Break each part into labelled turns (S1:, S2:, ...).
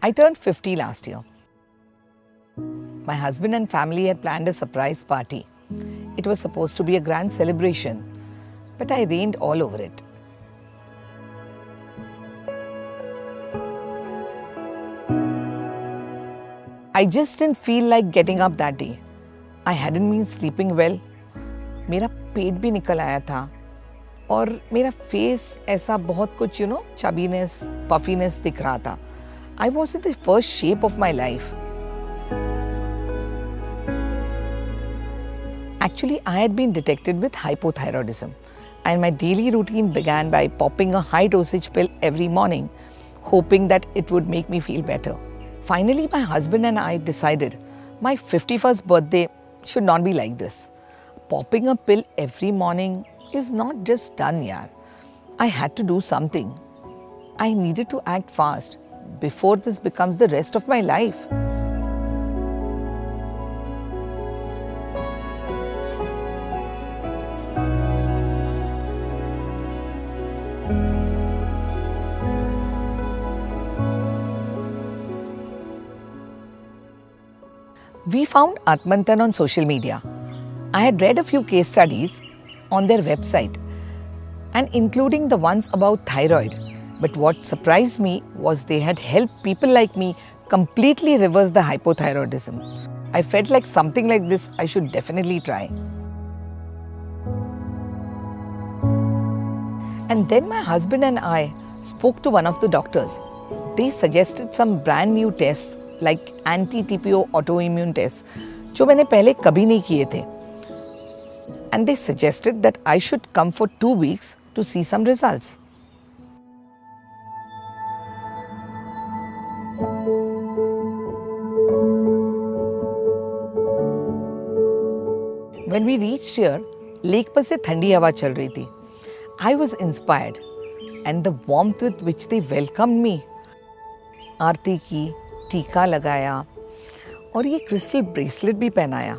S1: I turned 50 last year. My husband and family had planned a surprise party. It was supposed to be a grand celebration, but I rained all over it. I just didn't feel like getting up that day. I hadn't been sleeping well. मेरा पेट भी निकल आया था और मेरा face ऐसा बहुत कुछ चबीनेस पफीनेस दिख रहा था. I was in the first shape of my life. Actually, I had been detected with hypothyroidism, and my daily routine began by popping a high dosage pill every morning, hoping that it would make me feel better. Finally, my husband and I decided my 51st birthday should not be like this. Popping a pill every morning is not just done, yaar. I had to do something. I needed to act fast before this becomes the rest of my life. We found Atmantan on social media. I had read a few case studies on their website, and including the ones about thyroid. But what surprised me was they had helped people like me completely reverse the hypothyroidism. I felt like something like this I should definitely try. And then my husband and I spoke to one of the doctors. They suggested some brand new tests like anti-TPO autoimmune tests, जो मैंने पहले कभी नहीं किए थे. And they suggested that I should come for 2 weeks to see some results. When we reached here, lake पर से ठंडी हवा चल रही थी. I was inspired, and the warmth with which they welcomed me. आरती की, टीका लगाया और ये क्रिस्टल ब्रेसलेट भी पहनाया.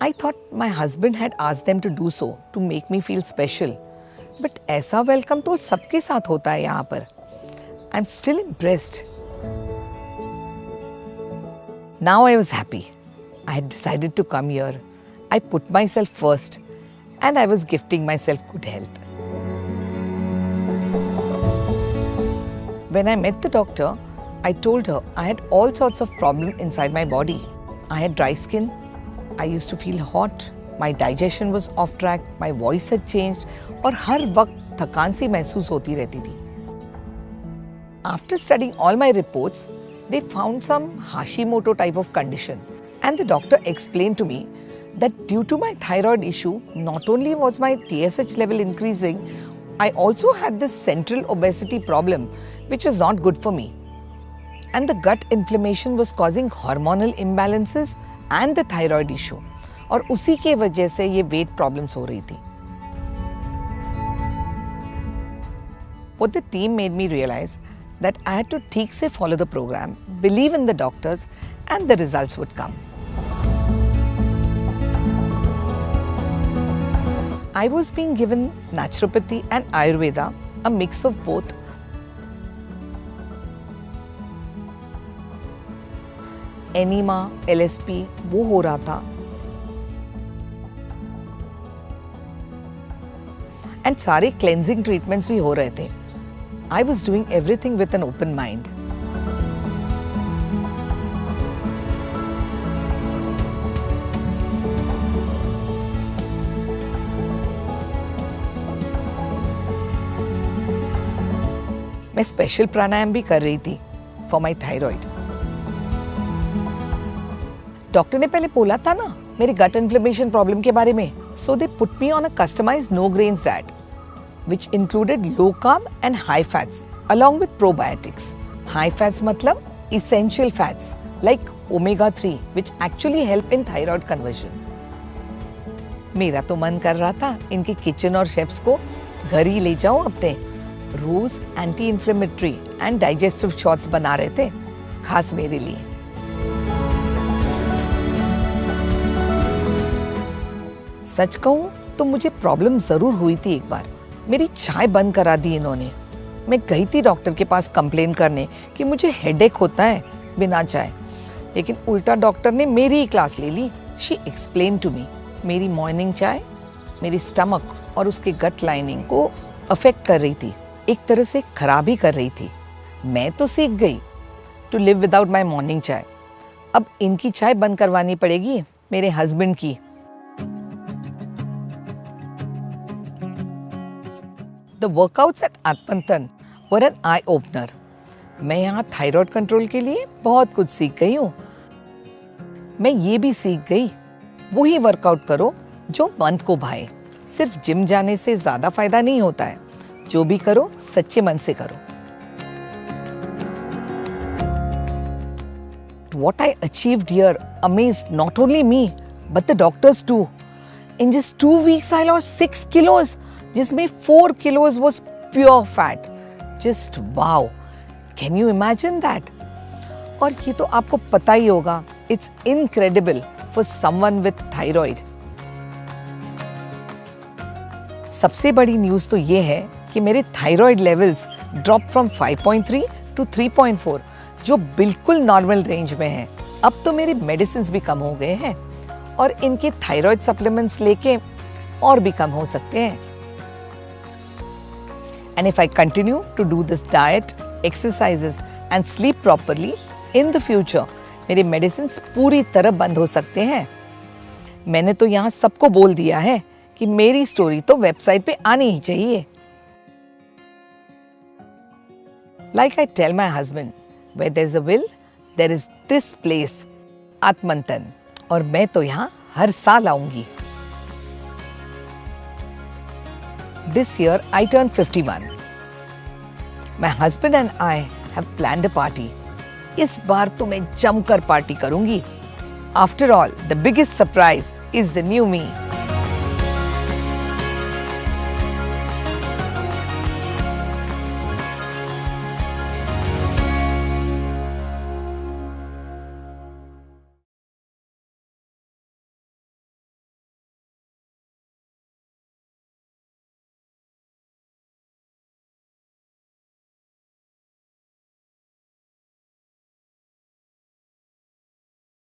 S1: I thought my husband had asked them to do so to make me feel special. But ऐसा वेलकम तो सबके साथ होता है यहाँ पर. I'm still impressed. Now I was happy. I had decided to come here. I put myself first, and I was gifting myself good health. When I met the doctor, I told her I had all sorts of problems inside my body. I had dry skin. I used to feel hot. My digestion was off track. My voice had changed. और हर वक्त थकान सी महसूस होती रहती थी. After studying all my reports, they found some Hashimoto type of condition. And the doctor explained to me that due to my thyroid issue, not only was my TSH level increasing, I also had this central obesity problem, which was not good for me. And the gut inflammation was causing hormonal imbalances and the thyroid issue. और उसी के वजह से ये weight problems हो रही थी. What the team made me realize that I had to ठीक से follow the program, believe in the doctors, and the results would come. I was being given naturopathy and Ayurveda, a mix of both. Enema, LSP, वो हो रहा था. And सारे cleansing treatments भी हो रहे थे. I was doing everything with an open mind. मैं स्पेशल प्राणायाम भी कर रही थी फॉर माई थायराइड. डॉक्टर ने पहले बोला था ना मेरे गट इन्फ्लेमेशन प्रॉब्लम के बारे में. So they put me on a customised no grains diet which included low carb and high fats along with probiotics. High fats मतलब essential fats like omega-3 which actually help in thyroid conversion. मेरा तो मन कर रहा था इनके kitchen और chefs को घर ही ले जाऊं अपने. रोज anti inflammatory and digestive shots बना रहे थे खास मेरे लिए. सच कहूं तो मुझे प्रॉब्लम जरूर हुई थी एक बार. मेरी चाय बंद करा दी इन्होंने. मैं गई थी डॉक्टर के पास कंप्लेन करने कि मुझे हेडेक होता है बिना चाय, लेकिन उल्टा डॉक्टर ने मेरी ही क्लास ले ली। शी एक्सप्लेन टू मी मेरी मॉर्निंग चाय मेरी स्टमक और उसके गट लाइनिंग को अफेक्ट कर रही थी, एक तरह से खराब ही कर रही थी। मैं तो सीख गई to live without my morning chai. अब इनकी चाय बंद करवानी पड़ेगी मेरे हस्बैंड की। The workouts at Atmanthan were an eye opener. मैं यहाँ थायराइड कंट्रोल के लिए बहुत कुछ सीख गई हूँ। मैं ये भी सीख गई वही वर्कआउट करो जो मन को भाए। सिर्फ जिम जाने से ज्यादा फायदा नहीं होता है, जो भी करो सच्चे मन से करो। What I achieved here amazed not only me but the doctors too. In just 2 weeks I lost 6 kilos, जिसमें 4 kilos was pure fat. Just wow! Can you imagine that? और ये तो आपको पता ही होगा, it's incredible for someone with thyroid. सबसे बड़ी news तो ये है कि मेरे thyroid levels drop from 5.3 to 3.4, जो बिल्कुल नॉर्मल रेंज में है। अब तो मेरे मेडिसिन भी कम हो गए हैं और इनके थायराइड सप्लीमेंट्स लेके और भी कम हो सकते हैं। And if I continue to do this diet, exercises and sleep properly, in the future मेरे मेडिसिन पूरी तरह बंद हो सकते हैं। मैंने तो यहाँ सबको बोल दिया है कि मेरी स्टोरी तो वेबसाइट पे आनी ही चाहिए। Like I tell my husband, where there's a will, there is this place, आत्मंथन। और मैं तो यहाँ हर साल आऊंगी। This year I turn 51. My husband and I have planned a party. इस बार तो मैं जमकर पार्टी करूंगी। After all, the biggest surprise is the new me.